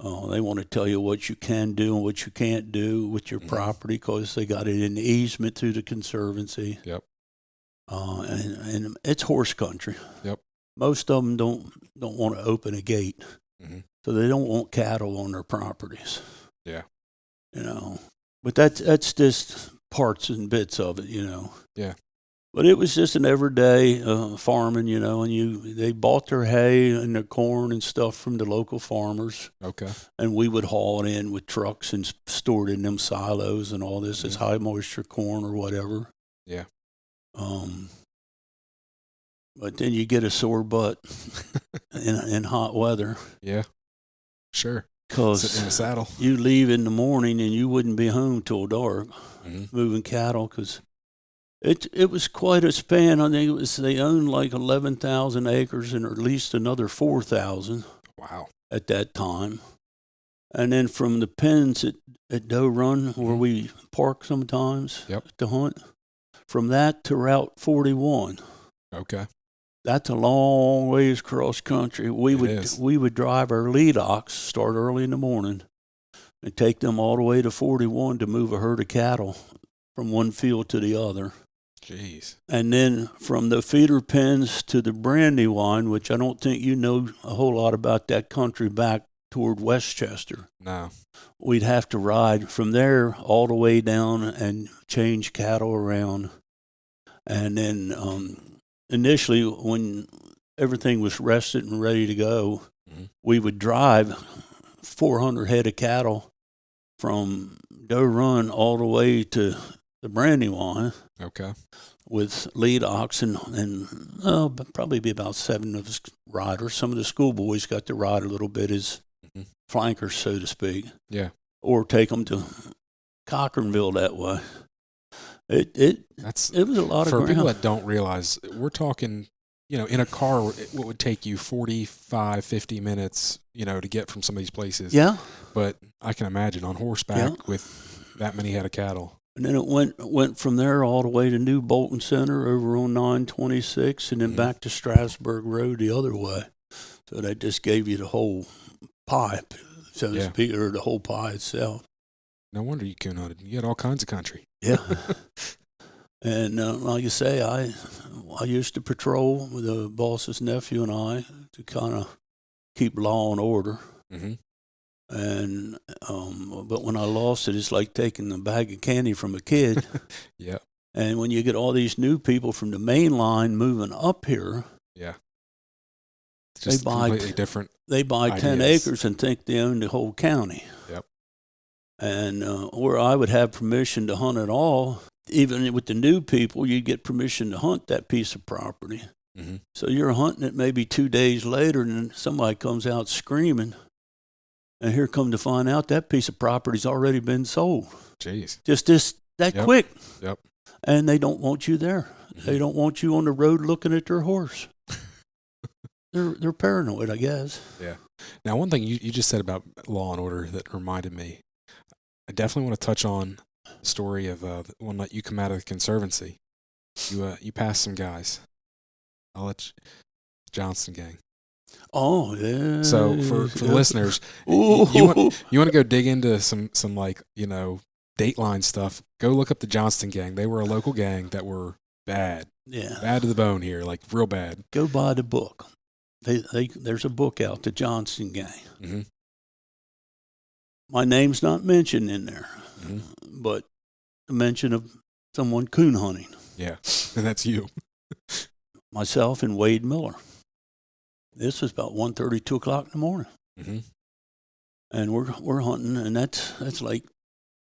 Speaker 2: they want to tell you what you can do and what you can't do with your property because they got it in easement through the conservancy.
Speaker 1: Yep.
Speaker 2: And it's horse country.
Speaker 1: Yep.
Speaker 2: Most of them don't want to open a gate, so they don't want cattle on their properties.
Speaker 1: Yeah.
Speaker 2: You know, but that's just parts and bits of it. You know.
Speaker 1: Yeah.
Speaker 2: But it was just an everyday farming, you know, and they bought their hay and their corn and stuff from the local farmers.
Speaker 1: Okay.
Speaker 2: And we would haul it in with trucks and store it in them silos and all this as high moisture corn or whatever.
Speaker 1: Yeah.
Speaker 2: But then you get a sore butt in hot weather.
Speaker 1: Yeah. Sure.
Speaker 2: Because
Speaker 1: in the saddle,
Speaker 2: you leave in the morning and you wouldn't be home till dark, moving cattle because. It was quite a span. I think they owned like 11,000 acres and at least another 4,000.
Speaker 1: Wow. At
Speaker 2: that time. And then from the pens at Doe Run, where we park sometimes to hunt, from that to Route 41.
Speaker 1: Okay.
Speaker 2: That's a long ways cross country. We would drive our lead ox, start early in the morning, and take them all the way to 41 to move a herd of cattle from one field to the other.
Speaker 1: Jeez.
Speaker 2: And then from the feeder pens to the Brandywine, which I don't think you know a whole lot about that country back toward Westchester.
Speaker 1: No.
Speaker 2: We'd have to ride from there all the way down and change cattle around. And then initially, when everything was rested and ready to go, we would drive 400 head of cattle from Doe Run all the way to the Brandywine.
Speaker 1: Okay.
Speaker 2: With lead oxen and probably be about 7 of us riders. Some of the schoolboys got to ride a little bit as flankers, so to speak.
Speaker 1: Yeah.
Speaker 2: Or take them to Cochranville that way. It was a lot of ground.
Speaker 1: For people that don't realize, we're talking, you know, in a car, what would take you 45, 50 minutes, you know, to get from some of these places.
Speaker 2: Yeah.
Speaker 1: But I can imagine on horseback with that many head of cattle.
Speaker 2: And then it went from there all the way to New Bolton Center over on 926 and then back to Strasburg Road the other way. So that just gave you the whole pie, so to speak, or the whole pie itself.
Speaker 1: No wonder you coonhunted. You had all kinds of country.
Speaker 2: Yeah. And like I say, I used to patrol with the boss's nephew and I to kind of keep law and order. And but when I lost it, it's like taking a bag of candy from a kid.
Speaker 1: Yeah.
Speaker 2: And when you get all these new people from the main line moving up here,
Speaker 1: Yeah. It's
Speaker 2: they
Speaker 1: just
Speaker 2: buy
Speaker 1: completely different.
Speaker 2: they buy 10
Speaker 1: ideas.
Speaker 2: acres and think they own the whole county.
Speaker 1: Yep.
Speaker 2: And where I would have permission to hunt it all, even with the new people, you get permission to hunt that piece of property.
Speaker 1: Mm-hmm.
Speaker 2: So you're hunting it maybe 2 days later, and then somebody comes out screaming, and here come to find out that piece of property's already been sold.
Speaker 1: Jeez.
Speaker 2: Just that
Speaker 1: Yep.
Speaker 2: quick.
Speaker 1: Yep.
Speaker 2: And they don't want you there.
Speaker 1: Mm-hmm.
Speaker 2: They don't want you on the road looking at their horse. They're paranoid, I guess.
Speaker 1: Yeah. Now, one thing you just said about Law and Order that reminded me, I definitely want to touch on the story of one night you come out of the Conservancy. You passed some guys. I'll let you, Johnston gang.
Speaker 2: Oh, yeah.
Speaker 1: So for the listeners,
Speaker 2: Ooh.
Speaker 1: you want to go dig into some like, Dateline stuff. Go look up the Johnston gang. They were a local gang that were bad.
Speaker 2: Yeah.
Speaker 1: Bad to the bone here, like real bad.
Speaker 2: Go buy the book. There's a book out, the Johnston gang.
Speaker 1: Mm-hmm.
Speaker 2: My name's not mentioned in there,
Speaker 1: Mm-hmm.
Speaker 2: but a mention of someone coon hunting.
Speaker 1: Yeah, and that's you.
Speaker 2: Myself and Wade Miller. This was about 1:30, 2 o'clock in the morning.
Speaker 1: Mm-hmm.
Speaker 2: And we're hunting, and that's like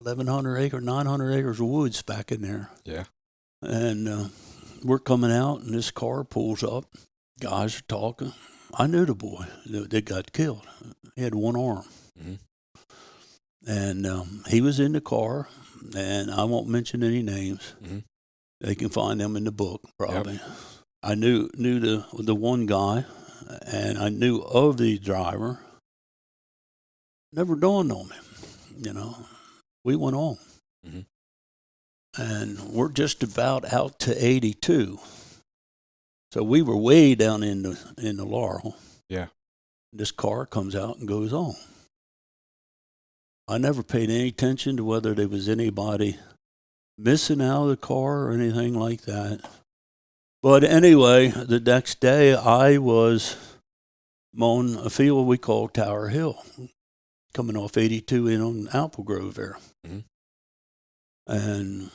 Speaker 2: 1,100 acres, 900 acres of woods back in there.
Speaker 1: Yeah.
Speaker 2: And we're coming out, and this car pulls up. Guys are talking. I knew the boy that got killed. He had one arm.
Speaker 1: Mm-hmm.
Speaker 2: And he was in the car, and I won't mention any names.
Speaker 1: Mm-hmm.
Speaker 2: They can find them in the book, probably.
Speaker 1: Yep.
Speaker 2: I knew the one guy, and I knew of the driver. Never dawned on me, We went on.
Speaker 1: Mm-hmm.
Speaker 2: And we're just about out to 82. So we were way down in the Laurel.
Speaker 1: Yeah.
Speaker 2: This car comes out and goes on. I never paid any attention to whether there was anybody missing out of the car or anything like that. But anyway, the next day I was mowing a field we call Tower Hill, coming off 82 in on Apple Grove there.
Speaker 1: Mm-hmm.
Speaker 2: And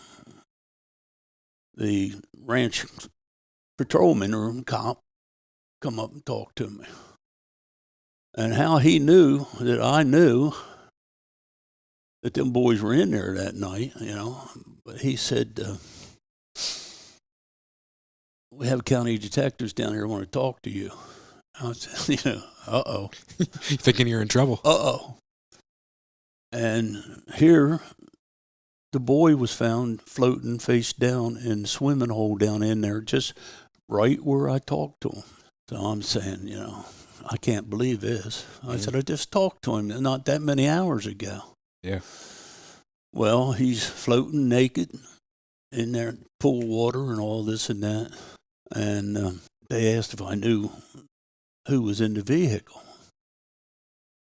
Speaker 2: the ranch patrolman or cop come up and talk to me. And how he knew that I knew that them boys were in there that night, But he said, we have county detectives down here who want to talk to you. I said, uh-oh.
Speaker 1: Thinking you're in trouble.
Speaker 2: Uh-oh. And here, the boy was found floating face down in the swimming hole down in there, just right where I talked to him. So I'm saying, I can't believe this. I said, I just talked to him not that many hours ago.
Speaker 1: Yeah.
Speaker 2: Well, he's floating naked in there, pool water and all this and that. And they asked if I knew who was in the vehicle.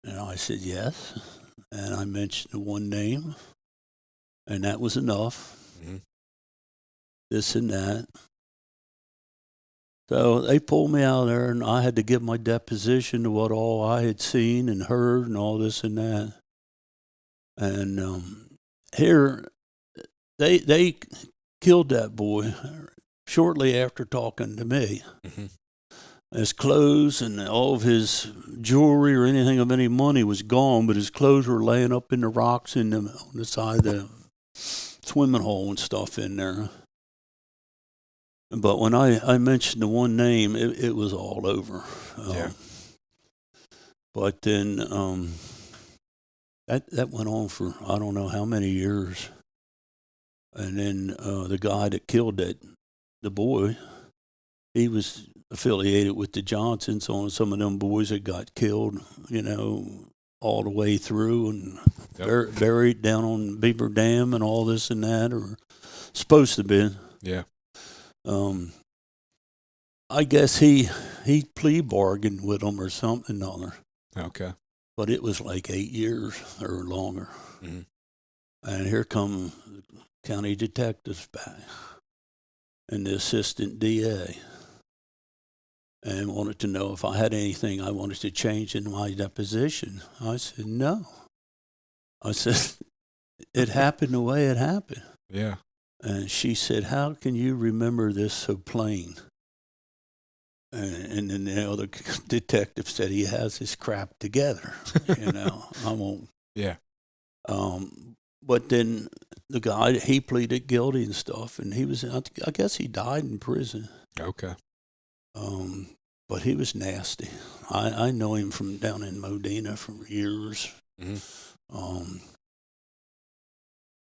Speaker 2: And I said, yes. And I mentioned the one name. And that was enough.
Speaker 1: Mm-hmm.
Speaker 2: This and that. So they pulled me out of there, and I had to give my deposition to what all I had seen and heard and all this and that. And here, they killed that boy shortly after talking to me.
Speaker 1: Mm-hmm.
Speaker 2: His clothes and all of his jewelry or anything of any money was gone, but his clothes were laying up in the rocks on the side of the swimming hole and stuff in there. But when I mentioned the one name, it was all over.
Speaker 1: Yeah.
Speaker 2: But then that went on for I don't know how many years. And then the guy that killed the boy, he was affiliated with the Johnsons on some of them boys that got killed, all the way through and buried down on Beaver Dam and all this and that, or supposed to be.
Speaker 1: Yeah.
Speaker 2: I guess he plea bargained with them or something or other.
Speaker 1: Okay.
Speaker 2: But it was like 8 years or longer.
Speaker 1: Mm-hmm.
Speaker 2: And here come the county detectives back and the assistant DA. and wanted to know if I had anything I wanted to change in my deposition. I said, no. I said, it happened the way it happened.
Speaker 1: Yeah.
Speaker 2: And she said, how can you remember this so plain? And then the other detective said, he has his crap together. I won't.
Speaker 1: Yeah.
Speaker 2: But then the guy, he pleaded guilty and stuff, and he was, I guess he died in prison.
Speaker 1: Okay.
Speaker 2: But he was nasty. I know him from down in Modena for years.
Speaker 1: Mm-hmm.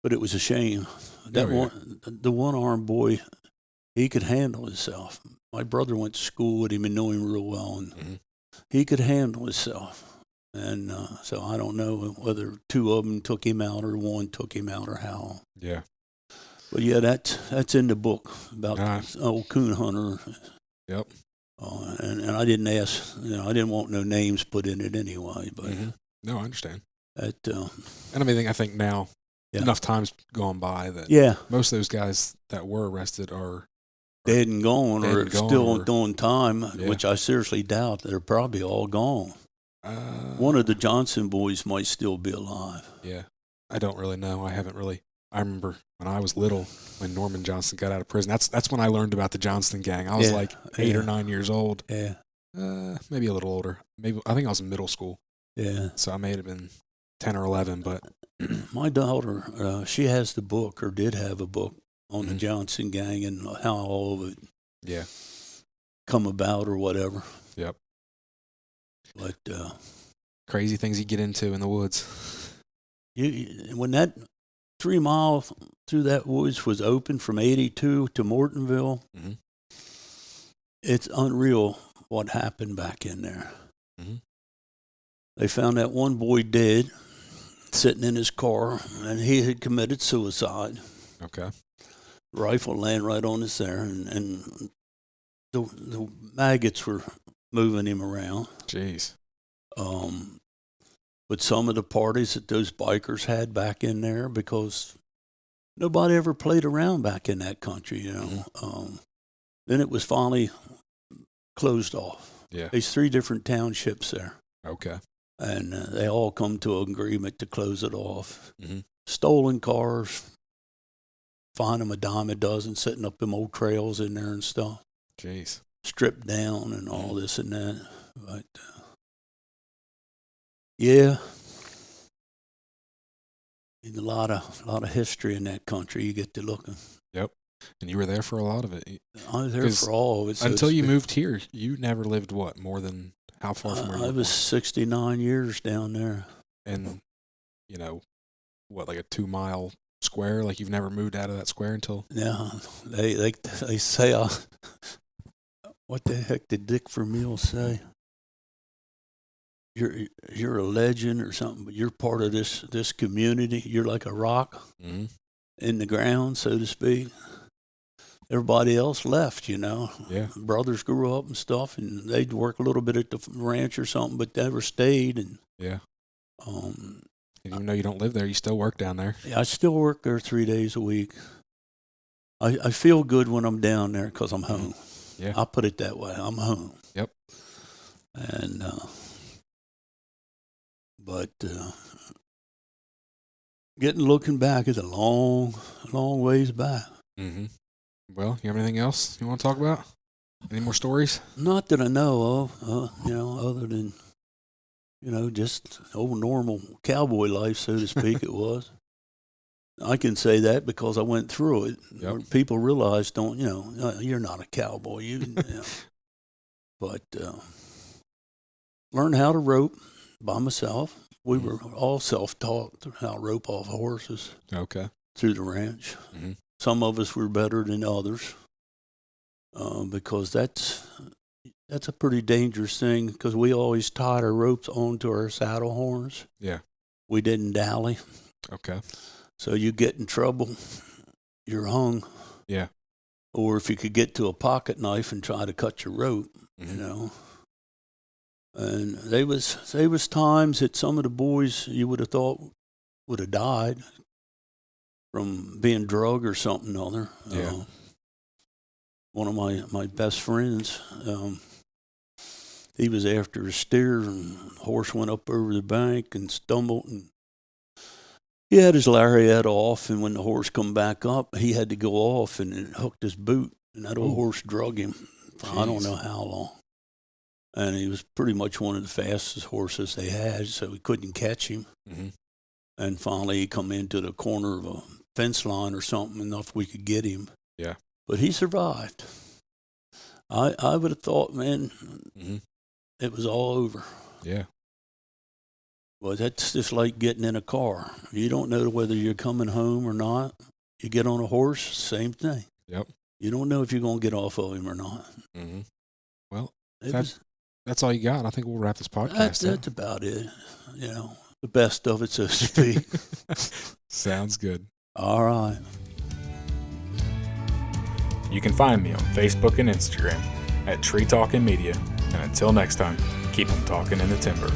Speaker 2: But it was a shame. The one-armed boy, he could handle himself. My brother went to school with him and knew him real well, and he could handle himself. And so I don't know whether two of them took him out or one took him out or how.
Speaker 1: Yeah.
Speaker 2: But yeah, that's in the book about the old Coonhunter.
Speaker 1: Yep.
Speaker 2: And I didn't ask, I didn't want no names put in it anyway. But
Speaker 1: no, I understand.
Speaker 2: And
Speaker 1: I think now enough time's gone by that most of those guys that were arrested are
Speaker 2: dead and gone, or still doing time, which I seriously doubt. They're probably all gone. One of the Johnson boys might still be alive.
Speaker 1: Yeah. I don't really know. I remember when I was little, when Norman Johnson got out of prison. That's when I learned about the Johnston gang. I was like 8 or 9 years old.
Speaker 2: Yeah.
Speaker 1: Maybe a little older. I think I was in middle school.
Speaker 2: Yeah.
Speaker 1: So I may have been 10 or 11, but
Speaker 2: my daughter, she has the book, or did have a book on the Johnson gang and how all of it come about or whatever.
Speaker 1: Yep.
Speaker 2: But
Speaker 1: crazy things you get into in the woods.
Speaker 2: When that 3 mile through that woods was open from 82 to Mortonville, it's unreal what happened back in there. They found that one boy dead, sitting in his car, and he had committed suicide.
Speaker 1: Okay.
Speaker 2: Rifle land right on his there, and the maggots were moving him around.
Speaker 1: Jeez.
Speaker 2: But some of the parties that those bikers had back in there, because nobody ever played around back in that country, then it was finally closed off.
Speaker 1: Yeah.
Speaker 2: There's 3 different townships there.
Speaker 1: Okay.
Speaker 2: And they all come to an agreement to close it off. Stolen cars, find them a dime a dozen sitting up them old trails in there and stuff.
Speaker 1: Jeez.
Speaker 2: Stripped down and all this and that. But yeah, a lot of history in that country. You get to looking.
Speaker 1: Yep. And you were there for a lot of it.
Speaker 2: I was there for all of it.
Speaker 1: Until you moved here, you never lived more than how far from where you were?
Speaker 2: I was 69 years down there.
Speaker 1: And, like a 2 mile square? Like you've never moved out of that square until?
Speaker 2: Yeah. They say, what the heck did Dick Vermeil say? You're a legend or something, but you're part of this community. You're like a rock in the ground, so to speak. Everybody else left,
Speaker 1: Yeah.
Speaker 2: Brothers grew up and stuff, and they'd work a little bit at the ranch or something, but never stayed. And
Speaker 1: yeah. And even though you don't live there, you still work down there.
Speaker 2: Yeah, I still work there 3 days a week. I feel good when I'm down there because I'm home.
Speaker 1: Yeah.
Speaker 2: I'll put it that way. I'm home.
Speaker 1: Yep.
Speaker 2: And but looking back is a long ways back.
Speaker 1: Well, you have anything else you want to talk about? Any more stories?
Speaker 2: Not that I know of, other than, just old normal cowboy life, so to speak, it was. I can say that because I went through it.
Speaker 1: Yep.
Speaker 2: People realize, you're not a cowboy. But learned how to rope by myself. We were all self-taught how to rope off horses.
Speaker 1: Okay.
Speaker 2: Through the ranch. Some of us were better than others because that's a pretty dangerous thing because we always tied our ropes onto our saddle horns.
Speaker 1: Yeah.
Speaker 2: We didn't dally.
Speaker 1: Okay.
Speaker 2: So you get in trouble, you're hung.
Speaker 1: Yeah.
Speaker 2: Or if you could get to a pocket knife and try to cut your rope, And there was times that some of the boys you would have thought would have died from being drugged or something or other.
Speaker 1: Yeah.
Speaker 2: One of my best friends, he was after a steer, and the horse went up over the bank and stumbled, and he had his lariat off, and when the horse come back up, he had to go off, and it hooked his boot, and that old horse drug him for I don't know how long. And he was pretty much one of the fastest horses they had, so we couldn't catch him.
Speaker 1: Mm-hmm.
Speaker 2: And finally, he come into the corner of a fence line or something, enough we could get him.
Speaker 1: Yeah.
Speaker 2: But he survived. I would have thought, man, it was all over.
Speaker 1: Yeah.
Speaker 2: Well, that's just like getting in a car. You don't know whether you're coming home or not. You get on a horse, same thing.
Speaker 1: Yep.
Speaker 2: You don't know if you're going to get off of him or not.
Speaker 1: Mm-hmm. Well,
Speaker 2: that's
Speaker 1: all you got. I think we'll wrap this podcast up.
Speaker 2: That's about it. You know, the best of it, so to speak.
Speaker 1: Sounds good.
Speaker 2: All right.
Speaker 3: You can find me on Facebook and Instagram at Tree Talking Media. And until next time, keep 'em talking in the timber.